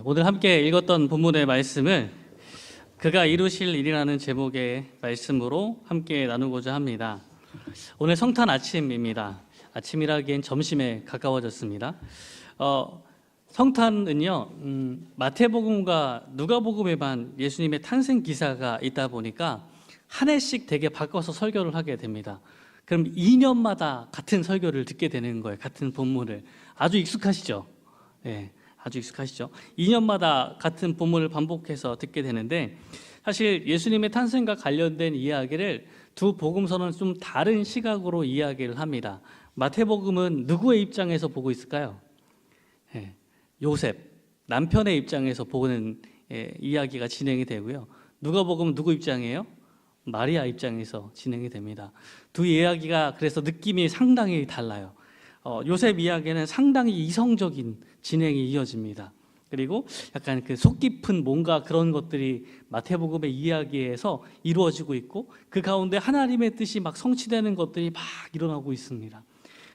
오늘 함께 읽었던 본문의 말씀을 그가 이루실 일이라는 제목의 말씀으로 함께 나누고자 합니다. 오늘 성탄 아침입니다. 아침이라기엔 점심에 가까워졌습니다. 성탄은요, 마태복음과 누가복음에만 예수님의 탄생 기사가 있다 보니까 한 해씩 되게 바꿔서 설교를 하게 됩니다. 그럼 2년마다 같은 설교를 듣게 되는 거예요. 같은 본문을. 아주 익숙하시죠? 네, 아주 익숙하시죠? 2년마다 같은 본문을 반복해서 듣게 되는데, 사실 예수님의 탄생과 관련된 이야기를 두 복음서는 좀 다른 시각으로 이야기를 합니다. 마태복음은 누구의 입장에서 보고 있을까요? 네, 요셉, 남편의 입장에서 보는 이야기가 진행이 되고요. 누가복음은 누구 입장이에요? 마리아 입장에서 진행이 됩니다. 두 이야기가 그래서 느낌이 상당히 달라요. 요셉 이야기는 상당히 이성적인 진행이 이어집니다. 그리고 약간 그 속 깊은 뭔가 그런 것들이 마태복음의 이야기에서 이루어지고 있고, 그 가운데 하나님의 뜻이 막 성취되는 것들이 막 일어나고 있습니다.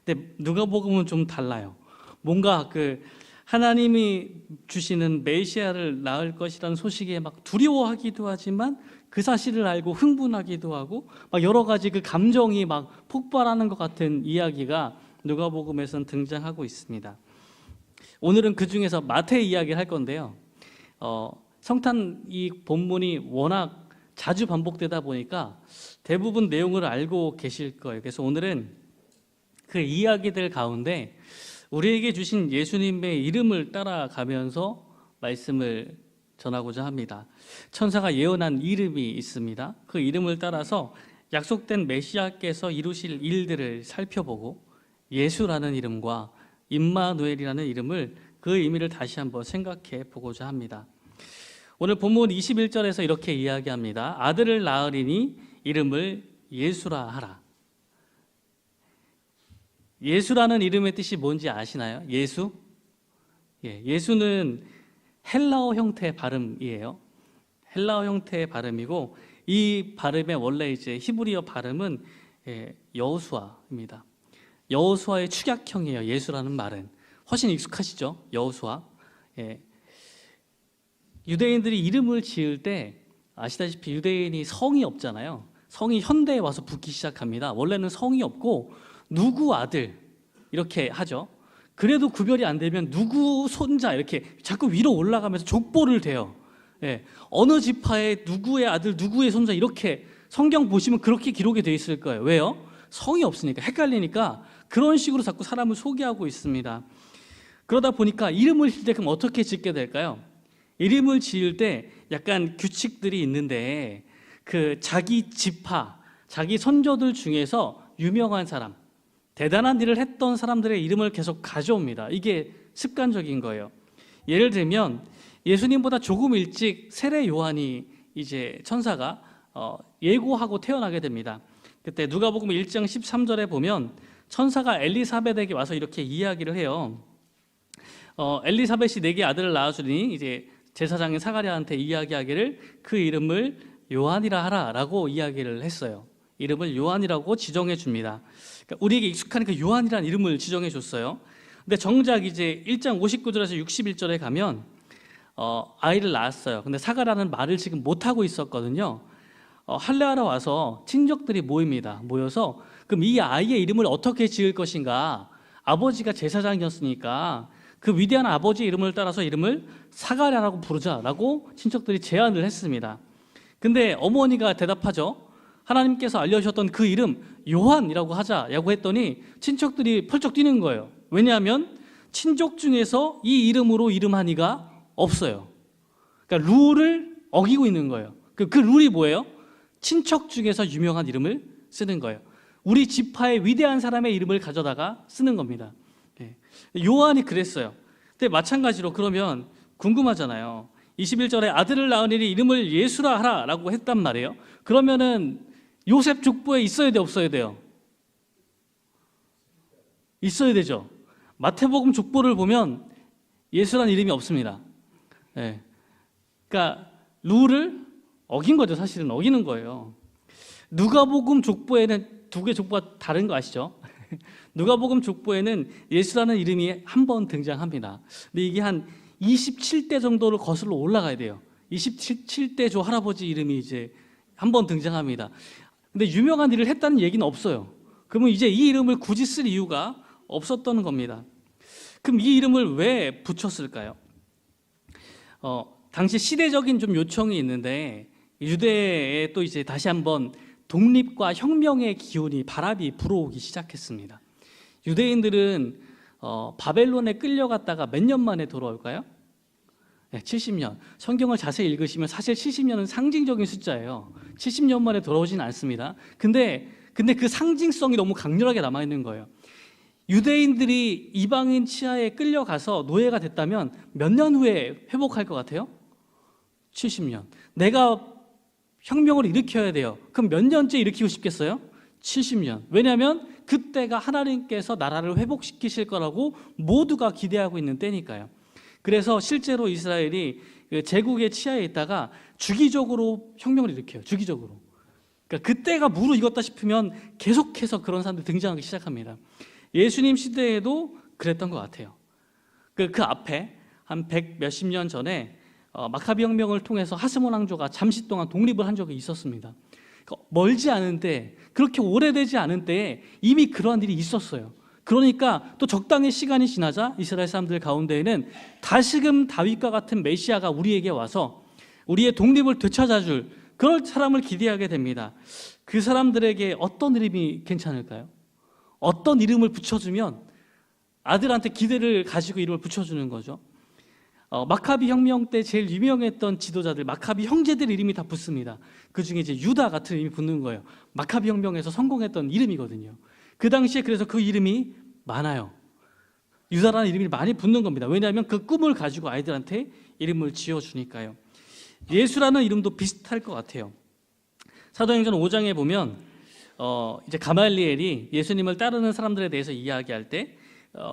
근데 누가복음은 좀 달라요. 뭔가 그 하나님이 주시는 메시아를 낳을 것이라는 소식에 막 두려워하기도 하지만 그 사실을 알고 흥분하기도 하고 막 여러 가지 그 감정이 막 폭발하는 것 같은 이야기가 누가복음에서는 등장하고 있습니다. 오늘은 그 중에서 마태 이야기를 할 건데요. 성탄 이 본문이 워낙 자주 반복되다 보니까 대부분 내용을 알고 계실 거예요. 그래서 오늘은 그 이야기들 가운데 우리에게 주신 예수님의 이름을 따라가면서 말씀을 전하고자 합니다. 천사가 예언한 이름이 있습니다. 그 이름을 따라서 약속된 메시아께서 이루실 일들을 살펴보고 예수라는 이름과 임마누엘이라는 이름을, 그 의미를 다시 한번 생각해 보고자 합니다. 오늘 본문 21절에서 이렇게 이야기합니다. 아들을 낳으리니 이름을 예수라 하라. 예수라는 이름의 뜻이 뭔지 아시나요? 예수? 예수는 헬라어 형태의 발음이에요. 헬라어 형태의 발음이고, 이 발음의 원래 이제 히브리어 발음은 여호수아입니다. 여호수아의 축약형이에요. 예수라는 말은 훨씬 익숙하시죠? 여호수아. 유대인들이 이름을 지을 때 아시다시피 유대인이 성이 없잖아요. 성이 현대에 와서 붙기 시작합니다. 원래는 성이 없고 누구 아들 이렇게 하죠. 그래도 구별이 안 되면 누구 손자 이렇게 자꾸 위로 올라가면서 족보를 대요. 어느 지파의 누구의 아들 누구의 손자, 이렇게 성경 보시면 그렇게 기록이 돼 있을 거예요. 왜요? 성이 없으니까, 헷갈리니까 그런 식으로 자꾸 사람을 소개하고 있습니다. 그러다 보니까 이름을 지을 때 그럼 어떻게 짓게 될까요? 이름을 지을 때 약간 규칙들이 있는데, 그 자기 지파, 자기 선조들 중에서 유명한 사람, 대단한 일을 했던 사람들의 이름을 계속 가져옵니다. 이게 습관적인 거예요. 예를 들면 예수님보다 조금 일찍 세례 요한이 이제 천사가 예고하고 태어나게 됩니다. 그때 누가복음 1장 13절에 보면 천사가 엘리사벳에게 와서 이렇게 이야기를 해요. 엘리사벳이 내게 아들을 낳아주니 이제 제사장인 사가랴한테 이야기하기를 그 이름을 요한이라 하라라고 이야기를 했어요. 이름을 요한이라고 지정해 줍니다. 그러니까 우리에게 익숙한 그 요한이라는 이름을 지정해 줬어요. 근데 정작 이제 1장 59절에서 61절에 가면 아이를 낳았어요. 근데 사가랴는 말을 지금 못 하고 있었거든요. 할례하러 와서 친족들이 모여서 그럼 이 아이의 이름을 어떻게 지을 것인가? 아버지가 제사장이었으니까 그 위대한 아버지의 이름을 따라서 이름을 사가랴라고 부르자라고 친척들이 제안을 했습니다. 근데 어머니가 대답하죠. 하나님께서 알려주셨던 그 이름 요한이라고 하자라고 했더니 친척들이 펄쩍 뛰는 거예요. 왜냐하면 친족 중에서 이 이름으로 이름한 이가 없어요. 그러니까 룰을 어기고 있는 거예요. 그 룰이 뭐예요? 친척 중에서 유명한 이름을 쓰는 거예요. 우리 지파의 위대한 사람의 이름을 가져다가 쓰는 겁니다. 요한이 그랬어요. 근데 마찬가지로 그러면 궁금하잖아요. 21절에 아들을 낳으니 이름을 예수라 하라라고 했단 말이에요. 그러면은 요셉 족보에 있어야 돼, 없어야 돼요? 있어야 되죠. 마태복음 족보를 보면 예수라는 이름이 없습니다. 그러니까 룰을 어긴 거죠. 사실은 어기는 거예요. 누가복음 족보에는 두 개 족보가 다른 거 아시죠? 누가복음 족보에는 예수라는 이름이 한 번 등장합니다. 근데 이게 한 27대 정도를 거슬러 올라가야 돼요. 27대 조 할아버지 이름이 이제 한번 등장합니다. 근데 유명한 일을 했다는 얘기는 없어요. 그러면 이제 이 이름을 굳이 쓸 이유가 없었던 겁니다. 그럼 이 이름을 왜 붙였을까요? 당시 시대적인 좀 요청이 있는데 유대에 또 이제 다시 한번 독립과 혁명의 기운이 바람이 불어오기 시작했습니다. 유대인들은 바벨론에 끌려갔다가 몇 년 만에 돌아올까요? 네, 70년. 성경을 자세히 읽으시면 사실 70년은 상징적인 숫자예요. 70년 만에 돌아오진 않습니다. 근데 그 상징성이 너무 강렬하게 남아있는 거예요. 유대인들이 이방인 치하에 끌려가서 노예가 됐다면 몇 년 후에 회복할 것 같아요? 70년. 내가 혁명을 일으켜야 돼요. 그럼 몇 년째 일으키고 싶겠어요? 70년. 왜냐하면 그때가 하나님께서 나라를 회복시키실 거라고 모두가 기대하고 있는 때니까요. 그래서 실제로 이스라엘이 제국의 치하에 있다가 주기적으로 혁명을 일으켜요. 주기적으로. 그러니까 그때가 무르익었다 싶으면 계속해서 그런 사람들이 등장하기 시작합니다. 예수님 시대에도 그랬던 것 같아요. 그 앞에 한 100 몇십 년 전에 마카비 혁명을 통해서 하스몬 왕조가 잠시 동안 독립을 한 적이 있었습니다. 그러니까 멀지 않은 때, 그렇게 오래되지 않은 때에 이미 그러한 일이 있었어요. 그러니까 또 적당히 시간이 지나자 이스라엘 사람들 가운데에는 다시금 다윗과 같은 메시아가 우리에게 와서 우리의 독립을 되찾아줄 그럴 사람을 기대하게 됩니다. 그 사람들에게 어떤 이름이 괜찮을까요? 어떤 이름을 붙여주면 아들한테 기대를 가지고 이름을 붙여주는 거죠. 마카비 혁명 때 제일 유명했던 지도자들, 마카비 형제들 이름이 다 붙습니다. 그 중에 이제 유다 같은 이름이 붙는 거예요. 마카비 혁명에서 성공했던 이름이거든요. 그 당시에 그래서 그 이름이 많아요. 유다라는 이름이 많이 붙는 겁니다. 왜냐하면 그 꿈을 가지고 아이들한테 이름을 지어주니까요. 예수라는 이름도 비슷할 것 같아요. 사도행전 5장에 보면 이제 가말리엘이 예수님을 따르는 사람들에 대해서 이야기할 때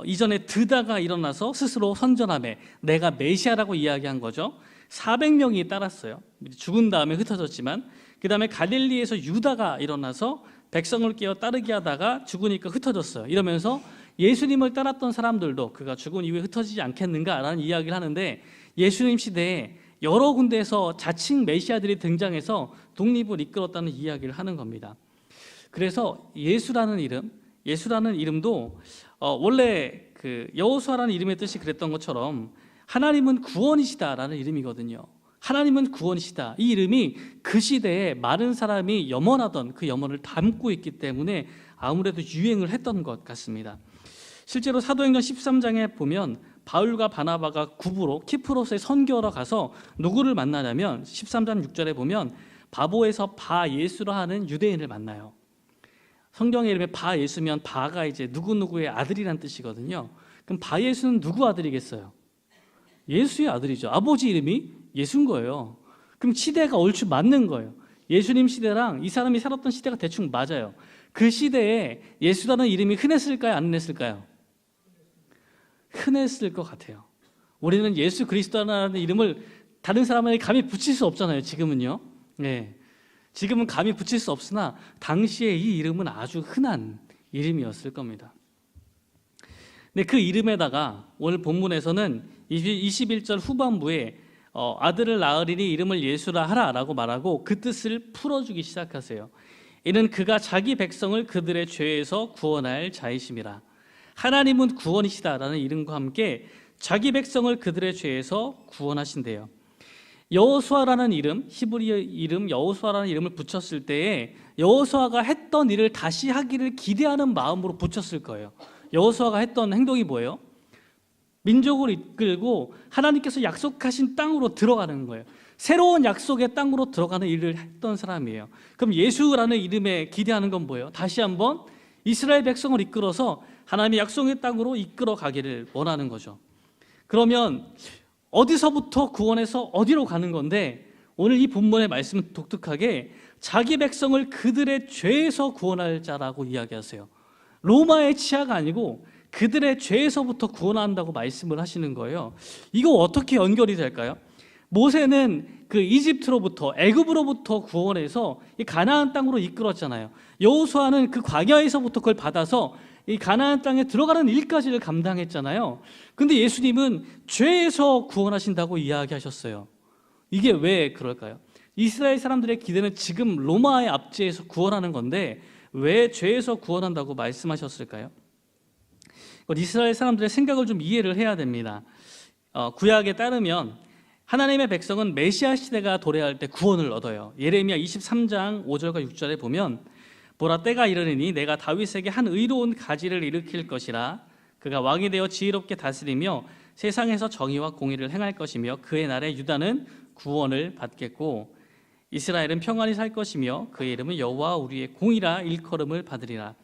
이전에 드다가 일어나서 스스로 선전하며 내가 메시아라고 이야기한 거죠. 400명이 따랐어요. 죽은 다음에 흩어졌지만 그 다음에 갈릴리에서 유다가 일어나서 백성을 깨어 따르게 하다가 죽으니까 흩어졌어요. 이러면서 예수님을 따랐던 사람들도 그가 죽은 이후에 흩어지지 않겠는가라는 이야기를 하는데 예수님 시대에 여러 군데에서 자칭 메시아들이 등장해서 독립을 이끌었다는 이야기를 하는 겁니다. 그래서 예수라는 이름도 원래 그 여호수아라는 이름의 뜻이 그랬던 것처럼 하나님은 구원이시다라는 이름이거든요. 하나님은 구원이시다. 이 이름이 그 시대에 많은 사람이 염원하던 그 염원을 담고 있기 때문에 아무래도 유행을 했던 것 같습니다. 실제로 사도행전 13장에 보면 바울과 바나바가 구부로 키프로스에 선교하러 가서 누구를 만나냐면 13장 6절에 보면 바보에서 바예수라 하는 유대인을 만나요. 성경의 이름에 바예수면 바가 이제 누구누구의 아들이란 뜻이거든요. 그럼 바예수는 누구 아들이겠어요? 예수의 아들이죠. 아버지 이름이 예수인 거예요. 그럼 시대가 얼추 맞는 거예요. 예수님 시대랑 이 사람이 살았던 시대가 대충 맞아요. 그 시대에 예수라는 이름이 흔했을까요? 안 흔했을까요? 흔했을 것 같아요. 우리는 예수 그리스도라는 이름을 다른 사람에게 감히 붙일 수 없잖아요. 지금은요. 네. 지금은 감히 붙일 수 없으나 당시에 이 이름은 아주 흔한 이름이었을 겁니다. 근데 그 이름에다가 오늘 본문에서는 21절 후반부에 아들을 낳으리니 이름을 예수라 하라라고 말하고 그 뜻을 풀어주기 시작하세요. 이는 그가 자기 백성을 그들의 죄에서 구원할 자이심이라. 하나님은 구원이시다라는 이름과 함께 자기 백성을 그들의 죄에서 구원하신대요. 여호수아라는 이름, 히브리어 이름 여호수아라는 이름을 붙였을 때에 여호수아가 했던 일을 다시 하기를 기대하는 마음으로 붙였을 거예요. 여호수아가 했던 행동이 뭐예요? 민족을 이끌고 하나님께서 약속하신 땅으로 들어가는 거예요. 새로운 약속의 땅으로 들어가는 일을 했던 사람이에요. 그럼 예수라는 이름에 기대하는 건 뭐예요? 다시 한번 이스라엘 백성을 이끌어서 하나님의 약속의 땅으로 이끌어 가기를 원하는 거죠. 그러면 어디서부터 구원해서 어디로 가는 건데 오늘 이 본문의 말씀은 독특하게 자기 백성을 그들의 죄에서 구원할 자라고 이야기하세요. 로마의 치하가 아니고 그들의 죄에서부터 구원한다고 말씀을 하시는 거예요. 이거 어떻게 연결이 될까요? 모세는 그 이집트로부터 애굽으로부터 구원해서 이 가나안 땅으로 이끌었잖아요. 여호수아는 그 광야에서부터 그걸 받아서 이 가나안 땅에 들어가는 일까지를 감당했잖아요. 근데 예수님은 죄에서 구원하신다고 이야기하셨어요. 이게 왜 그럴까요? 이스라엘 사람들의 기대는 지금 로마의 압제에서 구원하는 건데 왜 죄에서 구원한다고 말씀하셨을까요? 이스라엘 사람들의 생각을 좀 이해를 해야 됩니다. 구약에 따르면 하나님의 백성은 메시아 시대가 도래할 때 구원을 얻어요. 예레미야 23장 5절과 6절에 보면 보라, 때가 이르리니 내가 다윗에게 한 의로운 가지를 일으킬 것이라. 그가 왕이 되어 지혜롭게 다스리며 세상에서 정의와 공의를 행할 것이며 그의 날에 유다는 구원을 받겠고 이스라엘은 평안히 살 것이며 그의 이름은 여호와 우리의 공이라 일컬음을 받으리라.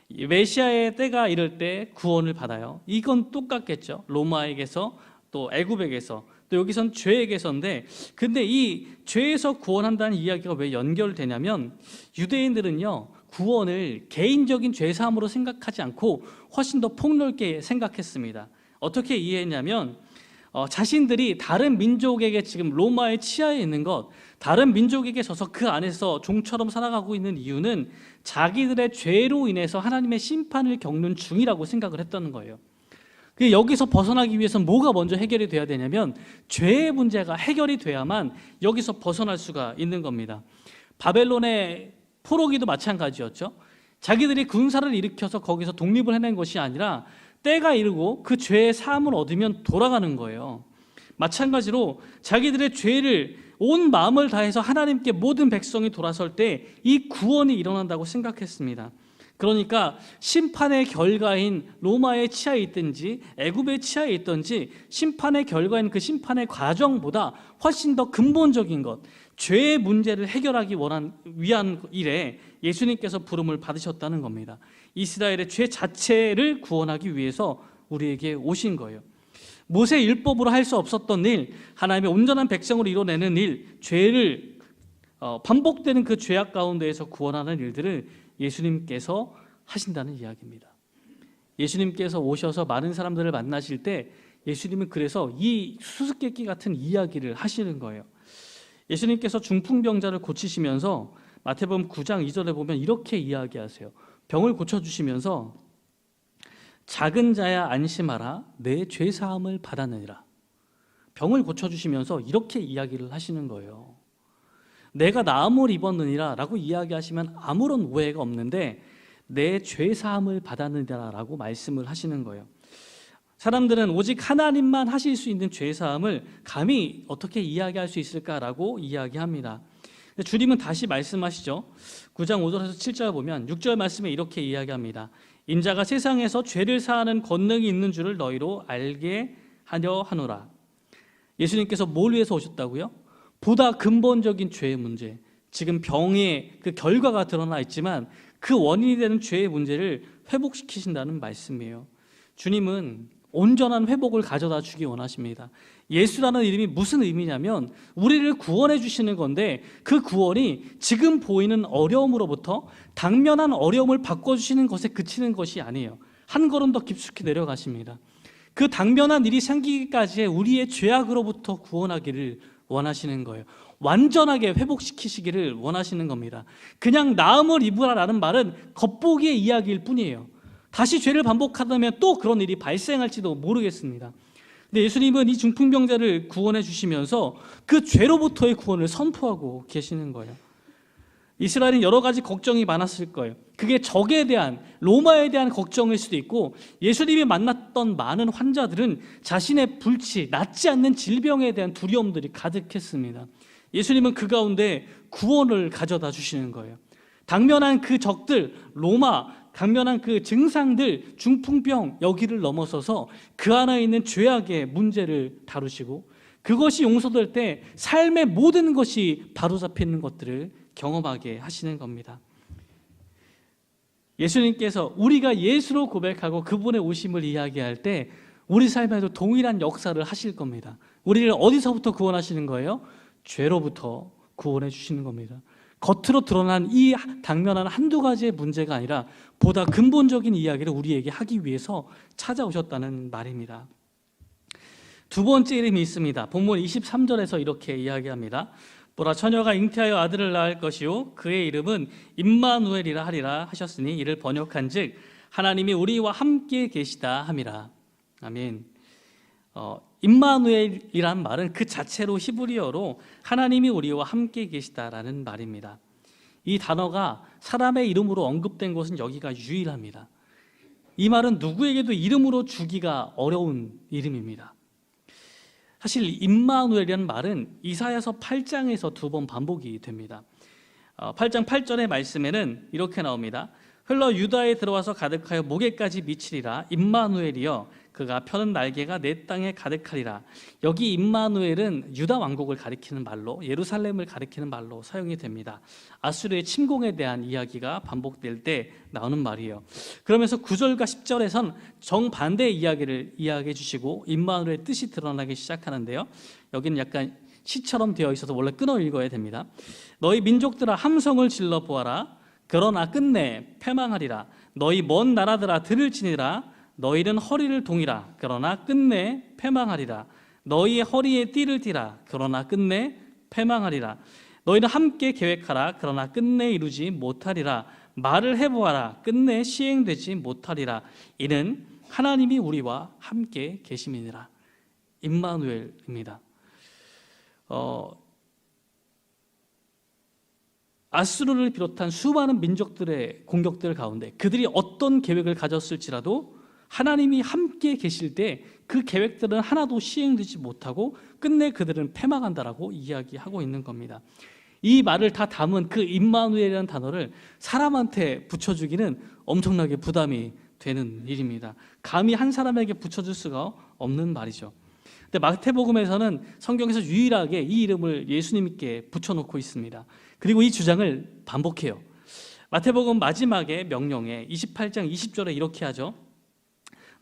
메시아의 때가 이럴 때 구원을 받아요. 이건 똑같겠죠. 로마에게서 또 애굽에게서 또 여기선 죄에게서인데, 근데 이 죄에서 구원한다는 이야기가 왜 연결되냐면 유대인들은요 구원을 개인적인 죄사함으로 생각하지 않고 훨씬 더 폭넓게 생각했습니다. 어떻게 이해했냐면 자신들이 다른 민족에게 지금 로마의 치하에 있는 것, 다른 민족에게 져서 그 안에서 종처럼 살아가고 있는 이유는 자기들의 죄로 인해서 하나님의 심판을 겪는 중이라고 생각을 했다는 거예요. 여기서 벗어나기 위해서 뭐가 먼저 해결이 돼야 되냐면 죄의 문제가 해결이 돼야만 여기서 벗어날 수가 있는 겁니다. 바벨론의 포로기도 마찬가지였죠. 자기들이 군사를 일으켜서 거기서 독립을 해낸 것이 아니라 때가 이르고 그 죄의 사함을 얻으면 돌아가는 거예요. 마찬가지로 자기들의 죄를 온 마음을 다해서 하나님께 모든 백성이 돌아설 때 이 구원이 일어난다고 생각했습니다. 그러니까 심판의 결과인 로마의 치하에 있든지 애굽의 치하에 있든지 심판의 결과인 그 심판의 과정보다 훨씬 더 근본적인 것, 죄의 문제를 해결하기 위한 일에 예수님께서 부름을 받으셨다는 겁니다. 이스라엘의 죄 자체를 구원하기 위해서 우리에게 오신 거예요. 모세 율법으로 할 수 없었던 일, 하나님의 온전한 백성으로 이뤄내는 일, 죄를 반복되는 그 죄악 가운데에서 구원하는 일들을 예수님께서 하신다는 이야기입니다. 예수님께서 오셔서 많은 사람들을 만나실 때 예수님은 그래서 이 수수께끼 같은 이야기를 하시는 거예요. 예수님께서 중풍병자를 고치시면서 마태복음 9장 2절에 보면 이렇게 이야기하세요. 병을 고쳐주시면서 작은 자야 안심하라, 내 죄사함을 받았느니라. 병을 고쳐주시면서 이렇게 이야기를 하시는 거예요. 내가 나음을 입었느니라 라고 이야기하시면 아무런 오해가 없는데 내 죄사함을 받았느니라 라고 말씀을 하시는 거예요. 사람들은 오직 하나님만 하실 수 있는 죄사함을 감히 어떻게 이야기할 수 있을까라고 이야기합니다. 주님은 다시 말씀하시죠. 9장 5절에서 7절 보면 6절 말씀에 이렇게 이야기합니다. 인자가 세상에서 죄를 사하는 권능이 있는 줄을 너희로 알게 하려 하노라. 예수님께서 뭘 위해서 오셨다고요? 보다 근본적인 죄의 문제, 지금 병의 그 결과가 드러나 있지만 그 원인이 되는 죄의 문제를 회복시키신다는 말씀이에요. 주님은 온전한 회복을 가져다 주기 원하십니다. 예수라는 이름이 무슨 의미냐면 우리를 구원해 주시는 건데 그 구원이 지금 보이는 어려움으로부터 당면한 어려움을 바꿔주시는 것에 그치는 것이 아니에요. 한 걸음 더 깊숙이 내려가십니다. 그 당면한 일이 생기기까지의 우리의 죄악으로부터 구원하기를 원하시는 거예요. 완전하게 회복시키시기를 원하시는 겁니다. 그냥 나음을 입으라라는 말은 겉보기의 이야기일 뿐이에요. 다시 죄를 반복하다면 또 그런 일이 발생할지도 모르겠습니다. 근데 예수님은 이 중풍병자를 구원해 주시면서 그 죄로부터의 구원을 선포하고 계시는 거예요. 이스라엘은 여러 가지 걱정이 많았을 거예요. 그게 적에 대한, 로마에 대한 걱정일 수도 있고 예수님이 만났던 많은 환자들은 자신의 불치, 낫지 않는 질병에 대한 두려움들이 가득했습니다. 예수님은 그 가운데 구원을 가져다 주시는 거예요. 당면한 그 적들, 로마, 당면한 그 증상들, 중풍병 여기를 넘어서서 그 안에 있는 죄악의 문제를 다루시고 그것이 용서될 때 삶의 모든 것이 바로잡히는 것들을 경험하게 하시는 겁니다. 예수님께서 우리가 예수로 고백하고 그분의 오심을 이야기할 때 우리 삶에도 동일한 역사를 하실 겁니다. 우리를 어디서부터 구원하시는 거예요? 죄로부터 구원해 주시는 겁니다. 겉으로 드러난 이 당면한 한두 가지의 문제가 아니라 보다 근본적인 이야기를 우리에게 하기 위해서 찾아오셨다는 말입니다. 두 번째 이름이 있습니다. 본문 23절에서 이렇게 이야기합니다. 보라, 처녀가 잉태하여 아들을 낳을 것이요 그의 이름은 임마누엘이라 하리라 하셨으니 이를 번역한즉 하나님이 우리와 함께 계시다 함이라. 아멘. 임마누엘이란 말은 그 자체로 히브리어로 하나님이 우리와 함께 계시다라는 말입니다. 이 단어가 사람의 이름으로 언급된 곳은 여기가 유일합니다. 이 말은 누구에게도 이름으로 주기가 어려운 이름입니다. 사실 임마누엘이라는 말은 이사야서 8장에서 2번 반복이 됩니다. 8장 8절의 말씀에는 이렇게 나옵니다. 흘러 유다에 들어와서 가득하여 목에까지 미치리라. 임마누엘이여 그가 펴는 날개가 내 땅에 가득하리라. 여기 임마누엘은 유다 왕국을 가리키는 말로, 예루살렘을 가리키는 말로 사용이 됩니다. 아수르의 침공에 대한 이야기가 반복될 때 나오는 말이에요. 그러면서 9절과 10절에선 정반대의 이야기를 이야기해 주시고 임마누엘의 뜻이 드러나기 시작하는데요. 여기는 약간 시처럼 되어 있어서 원래 끊어 읽어야 됩니다. 너희 민족들아 함성을 질러 보아라. 그러나 끝내 패망하리라. 너희 먼 나라들아 들을지니라. 너희는 허리를 동이라. 그러나 끝내 패망하리라. 너희의 허리에 띠를 띠라. 그러나 끝내 패망하리라. 너희는 함께 계획하라. 그러나 끝내 이루지 못하리라. 말을 해보아라. 끝내 시행되지 못하리라. 이는 하나님이 우리와 함께 계심이니라. 임마누엘입니다. 아수르를 비롯한 수많은 민족들의 공격들 가운데 그들이 어떤 계획을 가졌을지라도 하나님이 함께 계실 때 그 계획들은 하나도 시행되지 못하고 끝내 그들은 패망한다라고 이야기하고 있는 겁니다. 이 말을 다 담은 그 임마누엘이라는 단어를 사람한테 붙여주기는 엄청나게 부담이 되는 일입니다. 감히 한 사람에게 붙여줄 수가 없는 말이죠. 근데 마태복음에서는 성경에서 유일하게 이 이름을 예수님께 붙여놓고 있습니다. 그리고 이 주장을 반복해요. 마태복음 마지막에 명령에 28장 20절에 이렇게 하죠.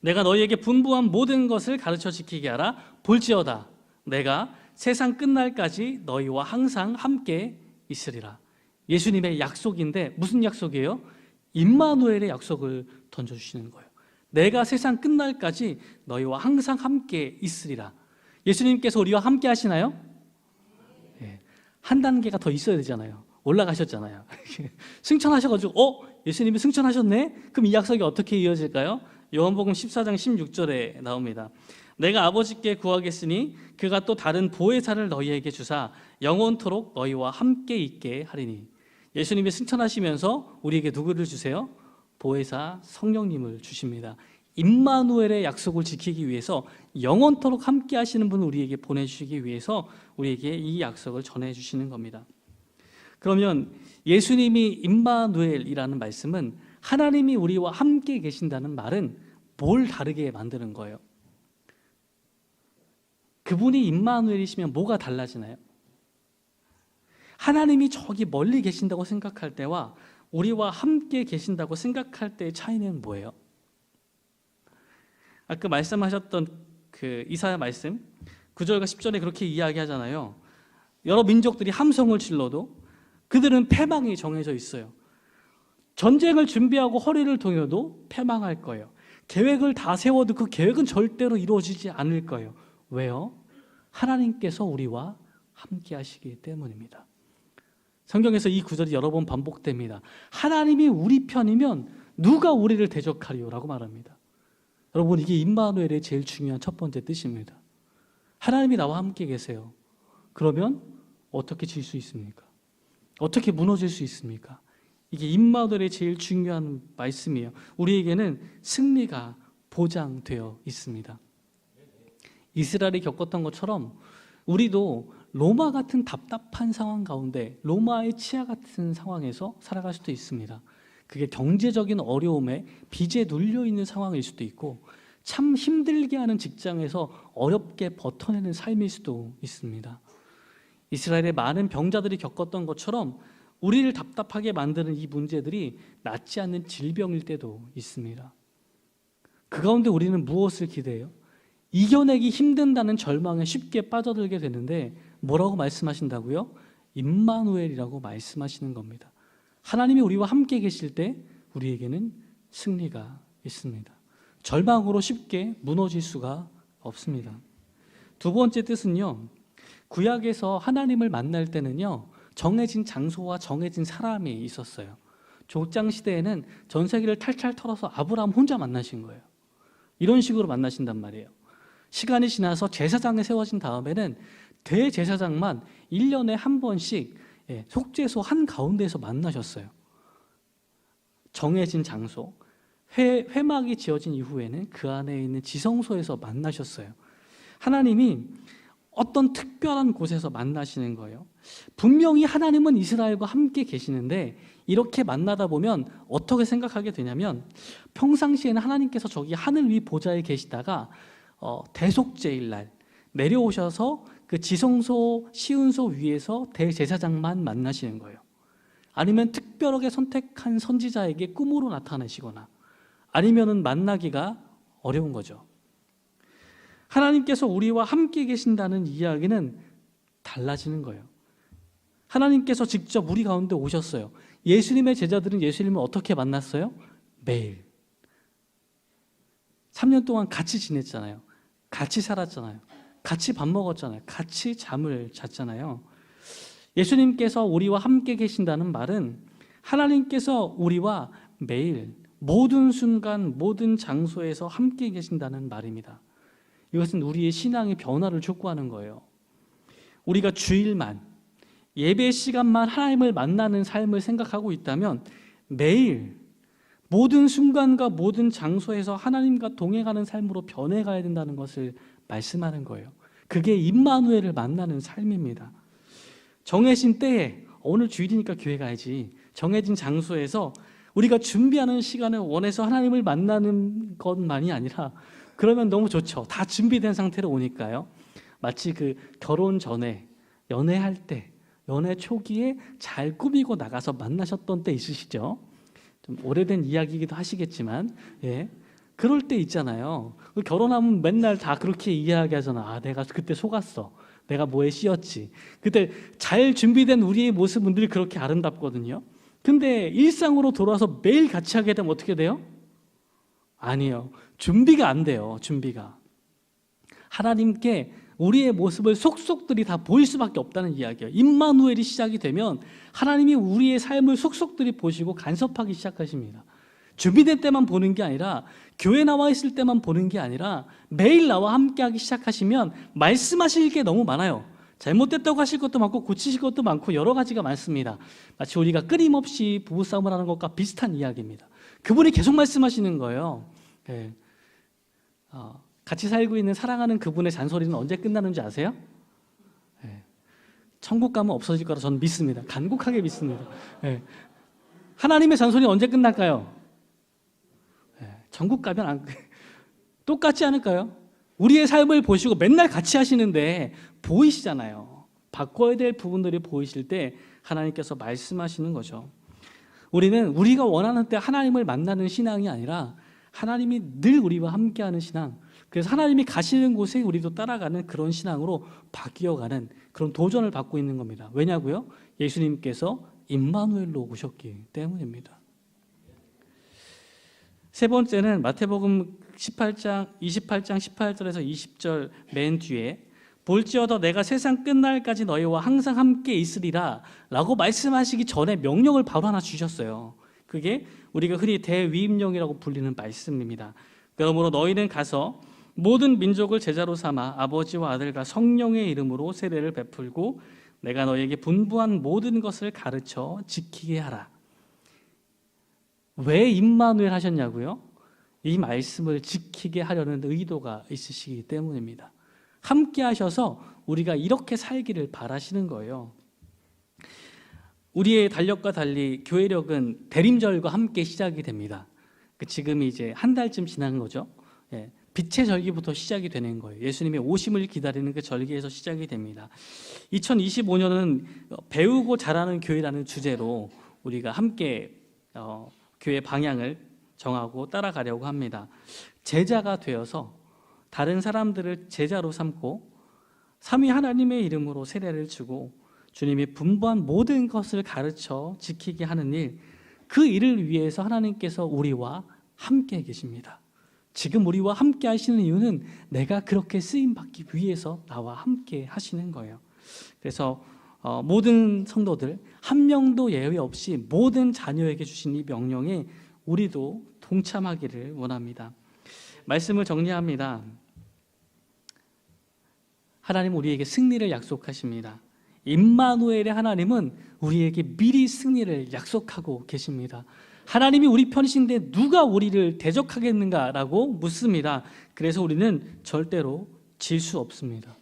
내가 너희에게 분부한 모든 것을 가르쳐 지키게 하라. 볼지어다 내가 세상 끝날까지 너희와 항상 함께 있으리라. 예수님의 약속인데 무슨 약속이에요? 임마누엘의 약속을 던져주시는 거예요. 내가 세상 끝날까지 너희와 항상 함께 있으리라. 예수님께서 우리와 함께 하시나요? 네. 한 단계가 더 있어야 되잖아요. 올라가셨잖아요. 승천하셔가지고 예수님이 승천하셨네? 그럼 이 약속이 어떻게 이어질까요? 요한복음 14장 16절에 나옵니다. 내가 아버지께 구하겠으니 그가 또 다른 보혜사를 너희에게 주사 영원토록 너희와 함께 있게 하리니. 예수님이 승천하시면서 우리에게 누구를 주세요? 보혜사 성령님을 주십니다. 임마누엘의 약속을 지키기 위해서 영원토록 함께 하시는 분을 우리에게 보내주시기 위해서 우리에게 이 약속을 전해주시는 겁니다. 그러면 예수님이 임마누엘이라는 말씀은 하나님이 우리와 함께 계신다는 말은 뭘 다르게 만드는 거예요? 그분이 임마누엘이시면 뭐가 달라지나요? 하나님이 저기 멀리 계신다고 생각할 때와 우리와 함께 계신다고 생각할 때의 차이는 뭐예요? 아까 말씀하셨던 그 이사야 말씀 9절과 10절에 그렇게 이야기하잖아요. 여러 민족들이 함성을 질러도 그들은 패망이 정해져 있어요. 전쟁을 준비하고 허리를 동여도 패망할 거예요. 계획을 다 세워도 그 계획은 절대로 이루어지지 않을 거예요. 왜요? 하나님께서 우리와 함께 하시기 때문입니다. 성경에서 이 구절이 여러 번 반복됩니다. 하나님이 우리 편이면 누가 우리를 대적하리요? 라고 말합니다. 여러분, 이게 임마누엘의 제일 중요한 첫 번째 뜻입니다. 하나님이 나와 함께 계세요. 그러면 어떻게 질 수 있습니까? 어떻게 무너질 수 있습니까? 이게 임마누엘의 제일 중요한 말씀이에요. 우리에게는 승리가 보장되어 있습니다. 이스라엘이 겪었던 것처럼 우리도 로마 같은 답답한 상황 가운데 로마의 치아 같은 상황에서 살아갈 수도 있습니다. 그게 경제적인 어려움에 빚에 눌려 있는 상황일 수도 있고 참 힘들게 하는 직장에서 어렵게 버텨내는 삶일 수도 있습니다. 이스라엘의 많은 병자들이 겪었던 것처럼 우리를 답답하게 만드는 이 문제들이 낫지 않는 질병일 때도 있습니다. 그 가운데 우리는 무엇을 기대해요? 이겨내기 힘든다는 절망에 쉽게 빠져들게 되는데 뭐라고 말씀하신다고요? 임마누엘이라고 말씀하시는 겁니다. 하나님이 우리와 함께 계실 때 우리에게는 승리가 있습니다. 절망으로 쉽게 무너질 수가 없습니다. 두 번째 뜻은요, 구약에서 하나님을 만날 때는요 정해진 장소와 정해진 사람이 있었어요. 족장 시대에는 전 세계를 탈탈 털어서 아브라함 혼자 만나신 거예요. 이런 식으로 만나신단 말이에요. 시간이 지나서 제사장이 세워진 다음에는 대제사장만 1년에 한 번씩 속죄소 한가운데에서 만나셨어요. 정해진 장소, 회막이 지어진 이후에는 그 안에 있는 지성소에서 만나셨어요. 하나님이 어떤 특별한 곳에서 만나시는 거예요. 분명히 하나님은 이스라엘과 함께 계시는데 이렇게 만나다 보면 어떻게 생각하게 되냐면 평상시에는 하나님께서 저기 하늘 위 보좌에 계시다가 대속죄일 날 내려오셔서 그 지성소 시운소 위에서 대제사장만 만나시는 거예요. 아니면 특별하게 선택한 선지자에게 꿈으로 나타나시거나 아니면은 만나기가 어려운 거죠. 하나님께서 우리와 함께 계신다는 이야기는 달라지는 거예요. 하나님께서 직접 우리 가운데 오셨어요. 예수님의 제자들은 예수님을 어떻게 만났어요? 매일 3년 동안 같이 지냈잖아요. 같이 살았잖아요. 같이 밥 먹었잖아요. 같이 잠을 잤잖아요. 예수님께서 우리와 함께 계신다는 말은 하나님께서 우리와 매일 모든 순간 모든 장소에서 함께 계신다는 말입니다. 이것은 우리의 신앙의 변화를 촉구하는 거예요. 우리가 주일만 예배 시간만 하나님을 만나는 삶을 생각하고 있다면 매일 모든 순간과 모든 장소에서 하나님과 동행하는 삶으로 변해가야 된다는 것을 말씀하는 거예요. 그게 임마누엘을 만나는 삶입니다. 정해진 때에 오늘 주일이니까 교회 가야지, 정해진 장소에서 우리가 준비하는 시간을 원해서 하나님을 만나는 것만이 아니라 그러면 너무 좋죠. 다 준비된 상태로 오니까요. 마치 그 결혼 전에 연애할 때 연애 초기에 잘 꾸미고 나가서 만나셨던 때 있으시죠? 좀 오래된 이야기이기도 하시겠지만 그럴 때 있잖아요. 결혼하면 맨날 다 그렇게 이야기하잖아. 아, 내가 그때 속았어. 내가 뭐에 씌었지. 그때 잘 준비된 우리의 모습들이 그렇게 아름답거든요. 근데 일상으로 돌아와서 매일 같이 하게 되면 어떻게 돼요? 아니요. 준비가 안 돼요. 준비가. 하나님께 우리의 모습을 속속들이 다 보일 수밖에 없다는 이야기예요. 임마누엘이 시작이 되면 하나님이 우리의 삶을 속속들이 보시고 간섭하기 시작하십니다. 준비된 때만 보는 게 아니라 교회 나와 있을 때만 보는 게 아니라 매일 나와 함께하기 시작하시면 말씀하실 게 너무 많아요. 잘못됐다고 하실 것도 많고 고치실 것도 많고 여러 가지가 많습니다. 마치 우리가 끊임없이 부부싸움을 하는 것과 비슷한 이야기입니다. 그분이 계속 말씀하시는 거예요. 같이 살고 있는 사랑하는 그분의 잔소리는 언제 끝나는지 아세요? 천국 가면 없어질 거라 저는 믿습니다. 간곡하게 믿습니다. 하나님의 잔소리는 언제 끝날까요? 천국 가면 똑같지 않을까요? 우리의 삶을 보시고 맨날 같이 하시는데 보이시잖아요. 바꿔야 될 부분들이 보이실 때 하나님께서 말씀하시는 거죠. 우리는 우리가 원하는 때 하나님을 만나는 신앙이 아니라 하나님이 늘 우리와 함께하는 신앙, 그래서 하나님이 가시는 곳에 우리도 따라가는 그런 신앙으로 바뀌어가는 그런 도전을 받고 있는 겁니다. 왜냐고요? 예수님께서 임마누엘로 오셨기 때문입니다. 세 번째는 마태복음 28장 18절에서 20절 맨 뒤에 볼지어다 내가 세상 끝날까지 너희와 항상 함께 있으리라 라고 말씀하시기 전에 명령을 바로 하나 주셨어요. 그게 우리가 흔히 대위임령이라고 불리는 말씀입니다. 그러므로 너희는 가서 모든 민족을 제자로 삼아 아버지와 아들과 성령의 이름으로 세례를 베풀고 내가 너희에게 분부한 모든 것을 가르쳐 지키게 하라. 왜 임마누엘 하셨냐고요? 이 말씀을 지키게 하려는 의도가 있으시기 때문입니다. 함께 하셔서 우리가 이렇게 살기를 바라시는 거예요. 우리의 달력과 달리 교회력은 대림절과 함께 시작이 됩니다. 지금이 이제 한 달쯤 지난 거죠. 빛의 절기부터 시작이 되는 거예요. 예수님의 오심을 기다리는 그 절기에서 시작이 됩니다. 2025년은 배우고 자라는 교회라는 주제로 우리가 함께 교회 방향을 정하고 따라가려고 합니다. 제자가 되어서 다른 사람들을 제자로 삼고 삼위 하나님의 이름으로 세례를 주고 주님이 분부한 모든 것을 가르쳐 지키게 하는 일, 그 일을 위해서 하나님께서 우리와 함께 계십니다. 지금 우리와 함께 하시는 이유는 내가 그렇게 쓰임받기 위해서 나와 함께 하시는 거예요. 그래서 모든 성도들 한 명도 예외 없이 모든 자녀에게 주신 이 명령에 우리도 동참하기를 원합니다. 말씀을 정리합니다. 하나님은 우리에게 승리를 약속하십니다. 임마누엘의 하나님은 우리에게 미리 승리를 약속하고 계십니다. 하나님이 우리 편이신데 누가 우리를 대적하겠는가라고 묻습니다. 그래서 우리는 절대로 질 수 없습니다.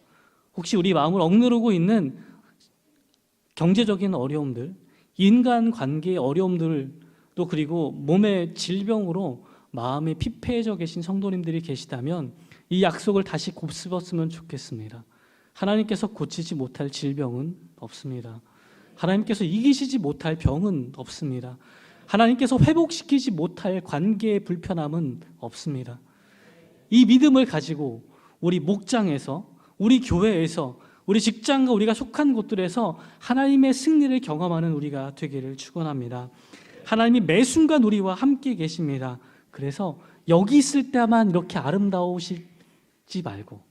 혹시 우리 마음을 억누르고 있는 경제적인 어려움들, 인간관계의 어려움들, 또 그리고 몸의 질병으로 마음이 피폐해져 계신 성도님들이 계시다면 이 약속을 다시 곱씹었으면 좋겠습니다. 하나님께서 고치지 못할 질병은 없습니다. 하나님께서 이기시지 못할 병은 없습니다. 하나님께서 회복시키지 못할 관계의 불편함은 없습니다. 이 믿음을 가지고 우리 목장에서, 우리 교회에서, 우리 직장과 우리가 속한 곳들에서 하나님의 승리를 경험하는 우리가 되기를 축원합니다. 하나님이 매 순간 우리와 함께 계십니다. 그래서 여기 있을 때만 이렇게 아름다우시지 말고,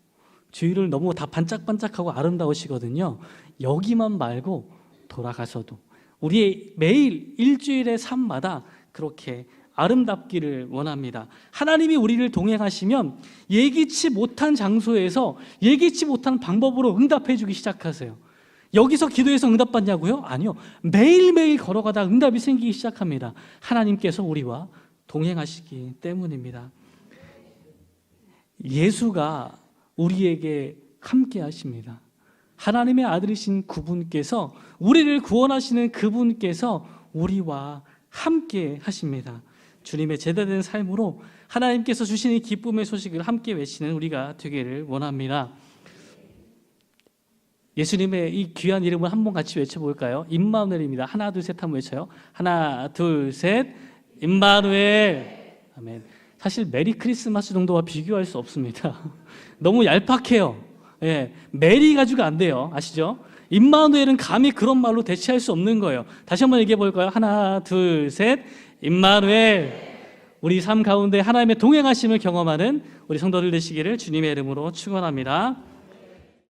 주위를 너무 다 반짝반짝하고 아름다우시거든요. 여기만 말고 돌아가서도 우리의 매일 일주일의 삶마다 그렇게 아름답기를 원합니다. 하나님이 우리를 동행하시면 예기치 못한 장소에서 예기치 못한 방법으로 응답해 주기 시작하세요. 여기서 기도해서 응답받냐고요? 아니요. 매일매일 걸어가다 응답이 생기기 시작합니다. 하나님께서 우리와 동행하시기 때문입니다. 예수가 우리에게 함께 하십니다. 하나님의 아들이신 그분께서, 우리를 구원하시는 그분께서 우리와 함께 하십니다. 주님의 제대된 삶으로 하나님께서 주시는 기쁨의 소식을 함께 외치는 우리가 되기를 원합니다. 예수님의 이 귀한 이름을 한번 같이 외쳐볼까요? 임마누엘입니다. 하나 둘 셋 한번 외쳐요. 하나 둘 셋, 임마누엘. 아멘. 사실 메리 크리스마스 정도와 비교할 수 없습니다. 너무 얄팍해요. 예, 메리 가지고 안 돼요. 아시죠? 임마누엘은 감히 그런 말로 대체할 수 없는 거예요. 다시 한번 얘기해 볼까요? 하나 둘 셋, 임마누엘. 우리 삶 가운데 하나님의 동행하심을 경험하는 우리 성도들 되시기를 주님의 이름으로 축원합니다.